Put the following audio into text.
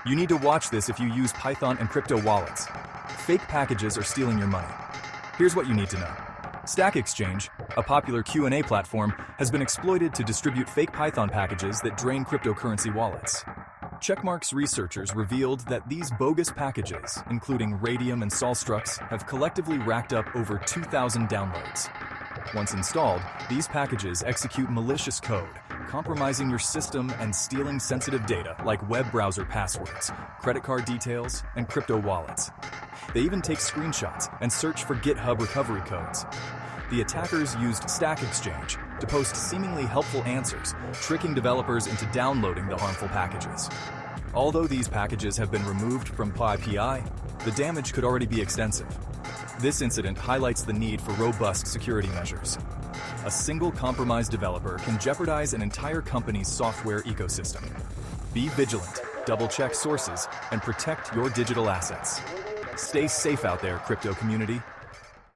You need to watch this if you use Python and crypto wallets. Fake packages are stealing your money. Here's what you need to know. Stack Exchange, a popular Q&A platform, has been exploited to distribute fake Python packages that drain cryptocurrency wallets. Checkmark's researchers revealed that these bogus packages, including Radium and Solstrux, have collectively racked up over 2,000 downloads. Once installed, these packages execute malicious code, compromising your system and stealing sensitive data like web browser passwords, credit card details, and crypto wallets. They even take screenshots and search for GitHub recovery codes. The attackers used Stack Exchange to post seemingly helpful answers, tricking developers into downloading the harmful packages. Although these packages have been removed from PyPI, the damage could already be extensive. This incident highlights the need for robust security measures. A single compromised developer can jeopardize an entire company's software ecosystem. Be vigilant, double-check sources, and protect your digital assets. Stay safe out there, crypto community.